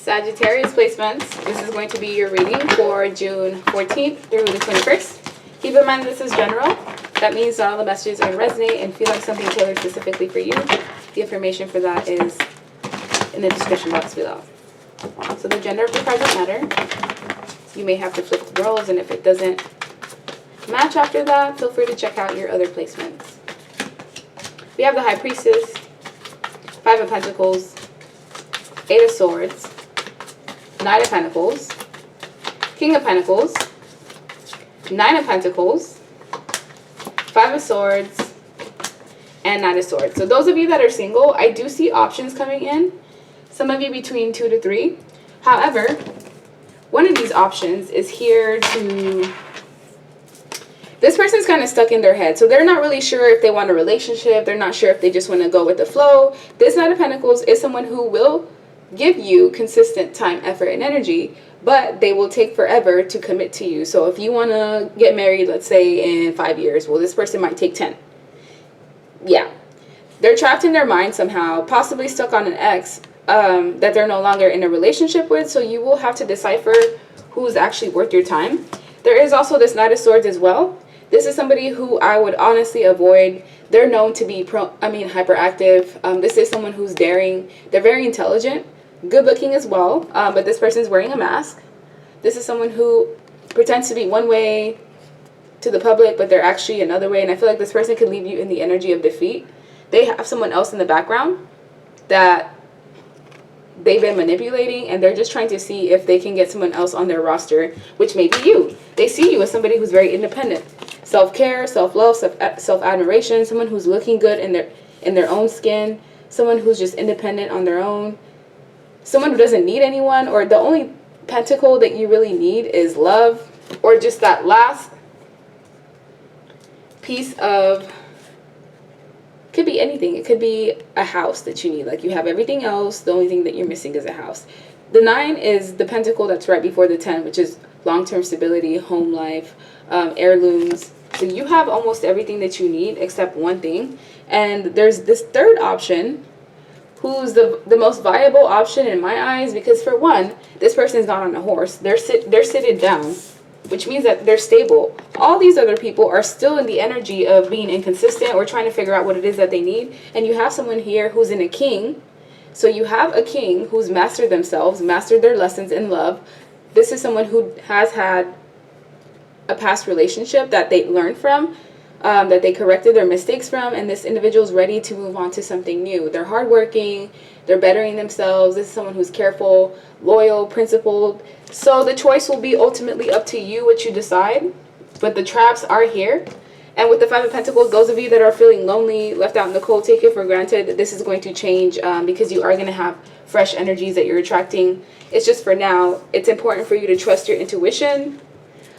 Sagittarius placements. This is going to be your reading for June 14th through the 21st. Keep in mind this is general. That means not all the messages are going to resonate and feel like something tailored specifically for you. The information for that is in the description box below. So the gender of the card doesn't matter. You may have to flip the roles, and if it doesn't match after that, feel free to check out your other placements. We have the High Priestess, Five of Pentacles, Eight of Swords, Knight of Pentacles, King of Pentacles, Nine of Pentacles, Five of Swords, and Knight of Swords. So those of you that are single, I do see options coming in. Some of you between 2 to 3. However, one of these options is here to... This person's kind of stuck in their head. So they're not really sure if they want a relationship. They're not sure if they just want to go with the flow. This Knight of Pentacles is someone who will give you consistent time, effort, and energy, but they will take forever to commit to you. So if you want to get married, let's say in 5 years, well, this person might take 10. Yeah. They're trapped in their mind somehow, possibly stuck on an ex that they're no longer in a relationship with. So you will have to decipher who's actually worth your time. There is also this Knight of Swords as well. This is somebody who I would honestly avoid. They're known to be hyperactive. This is someone who's daring. They're very intelligent, good looking as well, but this person's wearing a mask. This is someone who pretends to be one way to the public, but they're actually another way, and I feel like this person could leave you in the energy of defeat. They have someone else in the background that they've been manipulating, and they're just trying to see if they can get someone else on their roster, which may be you. They see you as somebody who's very independent. Self-care, self-love, self-admiration, someone who's looking good in their own skin, someone who's just independent on their own, someone who doesn't need anyone, or the only pentacle that you really need is love, or just that last piece of, could be anything. It could be a house that you need. Like you have everything else, the only thing that you're missing is a house. The 9 is the pentacle that's right before the 10, which is long-term stability, home life, heirlooms. So you have almost everything that you need except one thing. And there's this third option, who's the most viable option in my eyes, because for one, this person's not on a horse. They're sitting down, which means that they're stable. All these other people are still in the energy of being inconsistent or trying to figure out what it is that they need. And you have someone here who's in a king. So you have a king who's mastered themselves, mastered their lessons in love. This is someone who has had a past relationship that they learned from, that they corrected their mistakes from, and this individual's ready to move on to something new. They're hardworking, they're bettering themselves. This is someone who's careful, loyal, principled. So the choice will be ultimately up to you what you decide, but the traps are here. And with the Five of Pentacles, those of you that are feeling lonely, left out in the cold, take it for granted. This is going to change because you are going to have fresh energies that you're attracting. It's just for now. It's important for you to trust your intuition,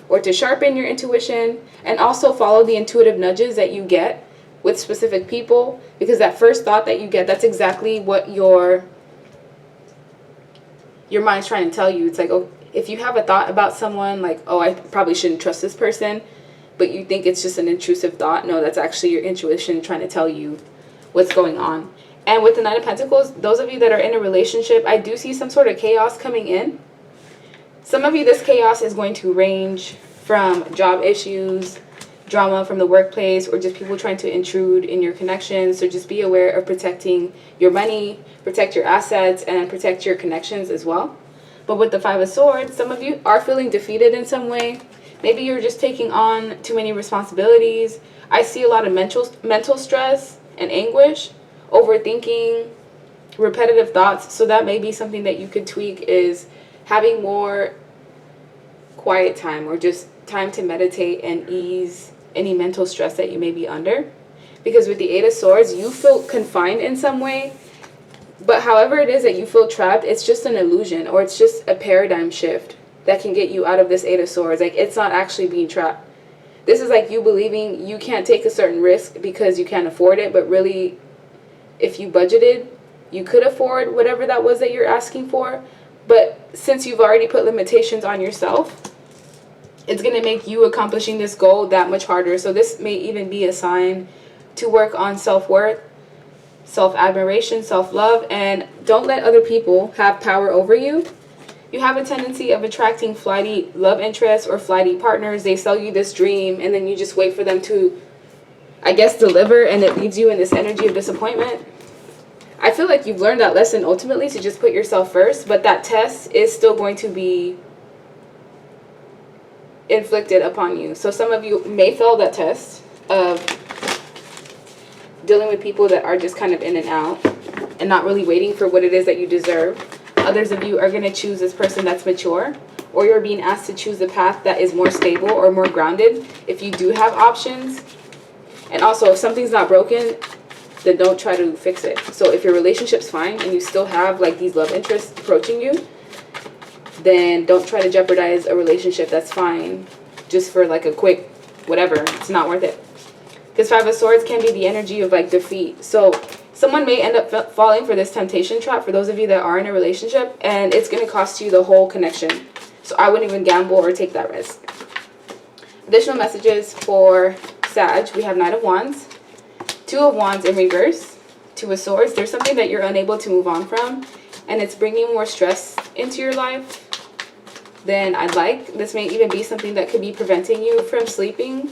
or to sharpen your intuition, and also follow the intuitive nudges that you get with specific people, because that first thought that you get, that's exactly what your mind's trying to tell you. It's like, oh, if you have a thought about someone, like, oh, I probably shouldn't trust this person, but you think it's just an intrusive thought, no, that's actually your intuition trying to tell you what's going on. And with the Nine of Pentacles, those of you that are in a relationship, I do see some sort of chaos coming in. Some of you, this chaos is going to range from job issues, drama from the workplace, or just people trying to intrude in your connections. So just be aware of protecting your money, protect your assets, and protect your connections as well. But with the Five of Swords, some of you are feeling defeated in some way. Maybe you're just taking on too many responsibilities. I see a lot of mental stress and anguish, overthinking, repetitive thoughts. So that may be something that you could tweak, is having more quiet time, or just time to meditate and ease any mental stress that you may be under. Because with the Eight of Swords, you feel confined in some way, but however it is that you feel trapped, it's just an illusion, or it's just a paradigm shift that can get you out of this Eight of Swords. Like, it's not actually being trapped. This is like you believing you can't take a certain risk because you can't afford it, but really, if you budgeted, you could afford whatever that was that you're asking for. But since you've already put limitations on yourself, it's going to make you accomplishing this goal that much harder. So this may even be a sign to work on self-worth, self-admiration, self-love, and don't let other people have power over you. You have a tendency of attracting flighty love interests or flighty partners. They sell you this dream and then you just wait for them to, I guess, deliver, and it leaves you in this energy of disappointment. I feel like you've learned that lesson ultimately, to just put yourself first, but that test is still going to be inflicted upon you. So some of you may fail that test of dealing with people that are just kind of in and out and not really waiting for what it is that you deserve. Others of you are going to choose this person that's mature, or you're being asked to choose a path that is more stable or more grounded if you do have options. And also, if something's not broken, then don't try to fix it. So if your relationship's fine and you still have like these love interests approaching you, then don't try to jeopardize a relationship that's fine just for like a quick whatever. It's not worth it. Because 5 of Swords can be the energy of like defeat. So someone may end up falling for this temptation trap for those of you that are in a relationship, and it's going to cost you the whole connection. So I wouldn't even gamble or take that risk. Additional messages for Sag. We have Knight of Wands, 2 of Wands in reverse, 2 of Swords. There's something that you're unable to move on from, and it's bringing more stress into your life than I'd like. This may even be something that could be preventing you from sleeping,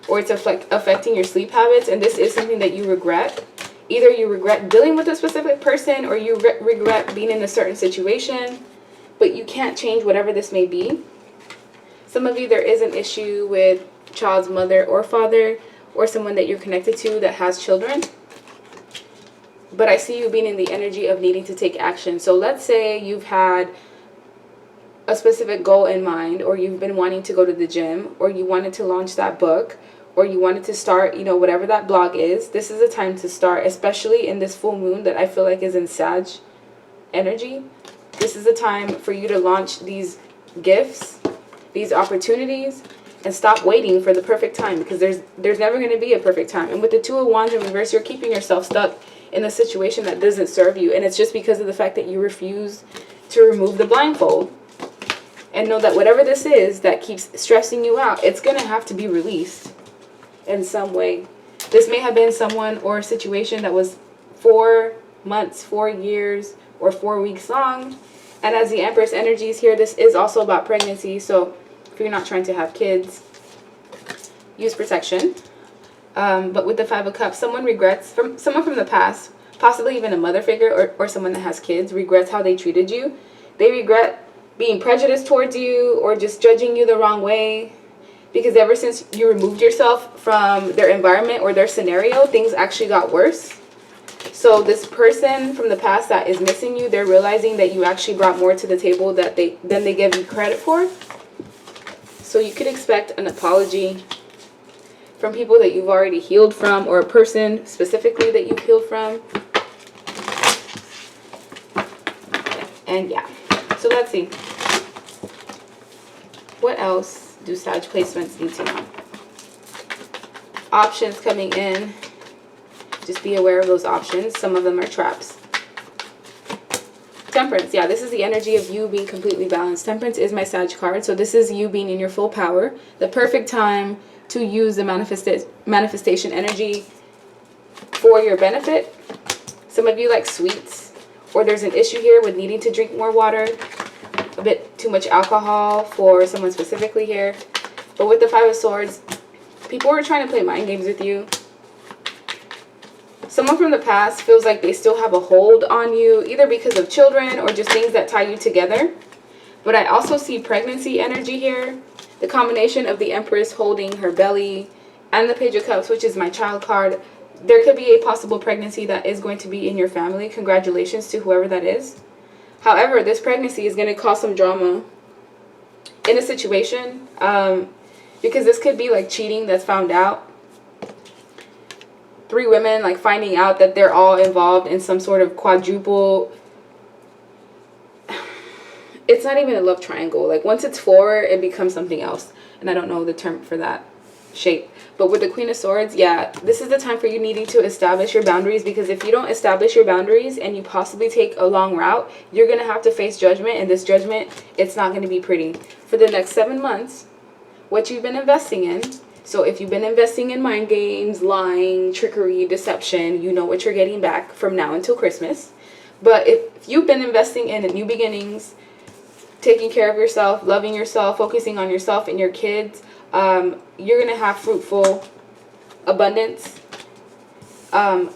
or it's affecting your sleep habits, and this is something that you regret. Either you regret dealing with a specific person, or you regret being in a certain situation, but you can't change whatever this may be. Some of you, there is an issue with child's mother or father, or someone that you're connected to that has children. But I see you being in the energy of needing to take action. So let's say you've had a specific goal in mind, or you've been wanting to go to the gym, or you wanted to launch that book, or you wanted to start, you know, whatever that blog is. This is a time to start, especially in this full moon that I feel like is in Sag energy. This is a time for you to launch these gifts, these opportunities, and stop waiting for the perfect time, because there's never going to be a perfect time. And with the 2 of Wands in reverse, you're keeping yourself stuck in a situation that doesn't serve you, and it's just because of the fact that you refuse to remove the blindfold. And know that whatever this is that keeps stressing you out, it's going to have to be released in some way. This may have been someone or a situation that was 4 months, 4 years, or 4 weeks long. And as the Empress energy is here, this is also about pregnancy. So if you're not trying to have kids, use protection. But with the 5 of Cups, someone from the past, possibly even a mother figure or someone that has kids, regrets how they treated you. They regret being prejudiced towards you or just judging you the wrong way, because ever since you removed yourself from their environment or their scenario, things actually got worse. So this person from the past that is missing you, they're realizing that you actually brought more to the table than they give you credit for. So you could expect an apology from people that you've already healed from, or a person specifically that you've healed from. And yeah, so let's see. What else do Sag placements need to know? Options coming in. Just be aware of those options. Some of them are traps. Temperance. Yeah, this is the energy of you being completely balanced. Temperance is my Sag card. So this is you being in your full power. The perfect time to use the manifestation energy for your benefit. Some of you like sweets, or there's an issue here with needing to drink more water. A bit too much alcohol for someone specifically here. But with the 5 of Swords, people are trying to play mind games with you. Someone from the past feels like they still have a hold on you, either because of children or just things that tie you together. But I also see pregnancy energy here. The combination of the Empress holding her belly and the Page of Cups, which is my child card. There could be a possible pregnancy that is going to be in your family. Congratulations to whoever that is. However, this pregnancy is going to cause some drama in a situation, because this could be like cheating that's found out. 3 women like finding out that they're all involved in some sort of quadruple. It's not even a love triangle. Like once it's 4, it becomes something else. And I don't know the term for that shape. But with the Queen of Swords, yeah, this is the time for you needing to establish your boundaries, because if you don't establish your boundaries and you possibly take a long route, you're going to have to face judgment, and this judgment, it's not going to be pretty. For the next 7 months, what you've been investing in, So if you've been investing in mind games, lying, trickery, deception, you know what you're getting back from now until Christmas. But if you've been investing in new beginnings, taking care of yourself, loving yourself, focusing on yourself and your kids, you're going to have fruitful abundance,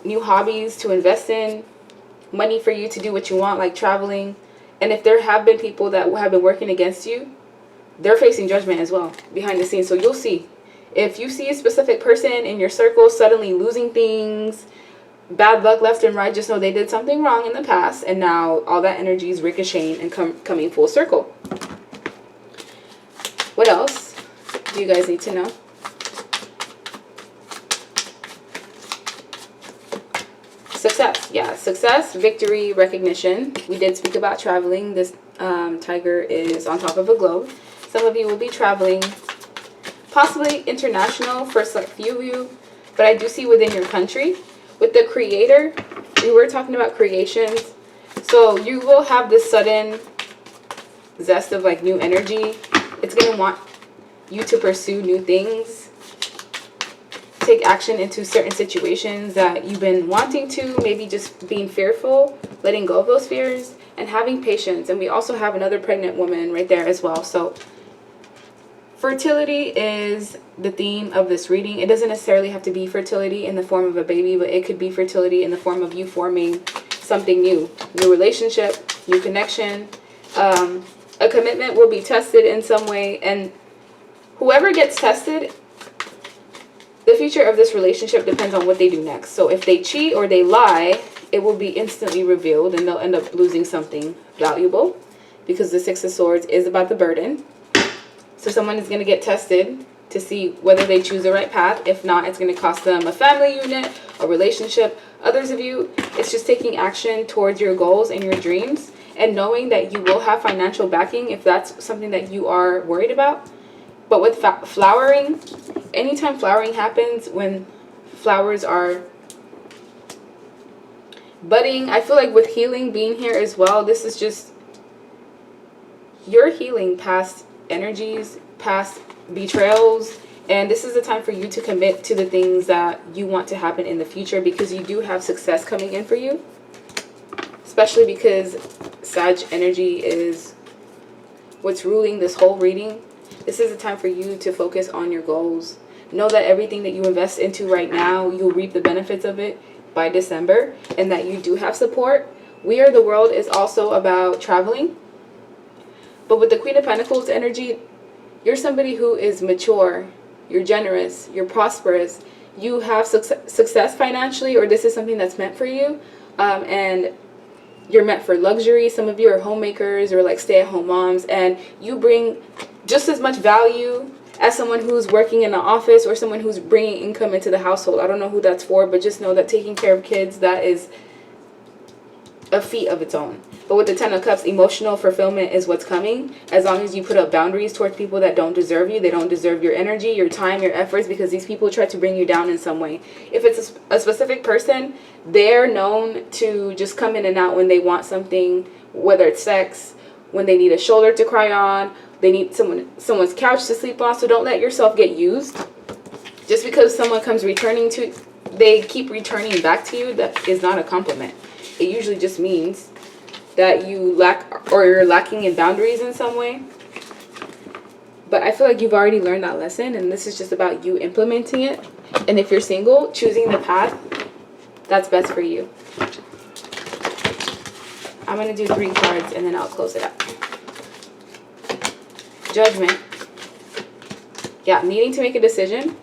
new hobbies to invest in, money for you to do what you want, like traveling. And if there have been people that have been working against you, they're facing judgment as well behind the scenes. So you'll see. If you see a specific person in your circle suddenly losing things, bad luck left and right, just know they did something wrong in the past, and now all that energy is ricocheting and coming full circle. What else do you guys need to know? Success. Yeah, success, victory, recognition. We did speak about traveling. This tiger is on top of a globe. Some of you will be traveling, possibly international for a select few of you, but I do see within your country. With the creator, we were talking about creations. So you will have this sudden zest of like new energy. It's going to want you to pursue new things, take action into certain situations that you've been wanting to, maybe just being fearful, letting go of those fears, and having patience. And we also have another pregnant woman right there as well. So fertility is the theme of this reading. It doesn't necessarily have to be fertility in the form of a baby, but it could be fertility in the form of you forming something new relationship, new connection. A commitment will be tested in some way, and whoever gets tested, the future of this relationship depends on what they do next. So if they cheat or they lie, it will be instantly revealed, and they'll end up losing something valuable, because the Six of Swords is about the burden. So someone is going to get tested to see whether they choose the right path. If not, it's going to cost them a family unit, a relationship. Others of you, it's just taking action towards your goals and your dreams, and knowing that you will have financial backing if that's something that you are worried about. But with flowering, anytime flowering happens, when flowers are budding, I feel like with healing being here as well, this is just you're healing past energies, past betrayals, and this is the time for you to commit to the things that you want to happen in the future, because you do have success coming in for you, especially because Sag energy is what's ruling this whole reading. This is the time for you to focus on your goals. Know that everything that you invest into right now, you'll reap the benefits of it by December, and that you do have support. We Are the World is also about traveling. But with the Queen of Pentacles energy, you're somebody who is mature, you're generous, you're prosperous, you have success financially, or this is something that's meant for you, and you're meant for luxury. Some of you are homemakers or like stay-at-home moms, and you bring just as much value as someone who's working in an office or someone who's bringing income into the household. I don't know who that's for, but just know that taking care of kids, that is a feat of its own. But with the Ten of Cups, emotional fulfillment is what's coming, as long as you put up boundaries towards people that don't deserve you. They don't deserve your energy, your time, your efforts, because these people try to bring you down in some way. If it's a specific person, they're known to just come in and out when they want something, whether it's sex, when they need a shoulder to cry on, they need someone's couch to sleep on. So don't let yourself get used. Just because someone comes they keep returning back to you, that is not a compliment. It usually just means that you lack, or you're lacking in boundaries in some way. But I feel like you've already learned that lesson, and this is just about you implementing it. And if you're single, choosing the path that's best for you. I'm going to do 3 cards and then I'll close it up. Judgment. Yeah, needing to make a decision.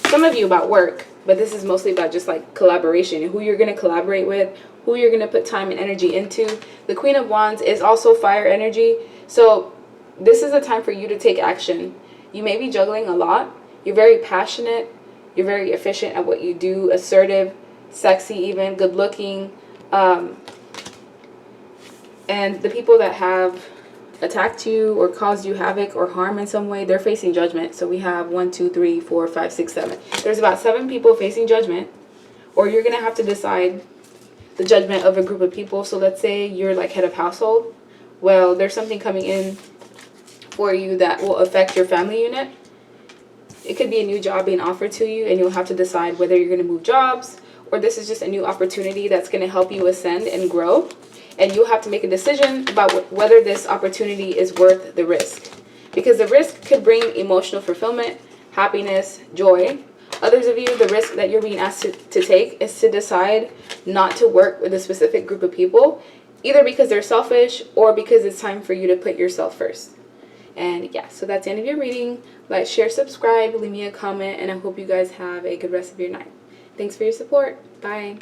Some of you about work, but this is mostly about just like collaboration and who you're going to collaborate with, who you're going to put time and energy into. The Queen of Wands is also fire energy. So this is a time for you to take action. You may be juggling a lot. You're very passionate. You're very efficient at what you do. Assertive, sexy even, good looking. And the people that have attacked you or caused you havoc or harm in some way, they're facing judgment. So we have 1, 2, 3, 4, 5, 6, 7. There's about 7 people facing judgment, or you're going to have to decide the judgment of a group of people. So let's say you're like head of household. Well, there's something coming in for you that will affect your family unit. It could be a new job being offered to you, and you'll have to decide whether you're going to move jobs, or this is just a new opportunity that's going to help you ascend and grow. And you'll have to make a decision about whether this opportunity is worth the risk. Because the risk could bring emotional fulfillment, happiness, joy. Others of you, the risk that you're being asked to take is to decide not to work with a specific group of people, either because they're selfish or because it's time for you to put yourself first. And yeah, so that's the end of your reading. Like, share, subscribe, leave me a comment, and I hope you guys have a good rest of your night. Thanks for your support. Bye.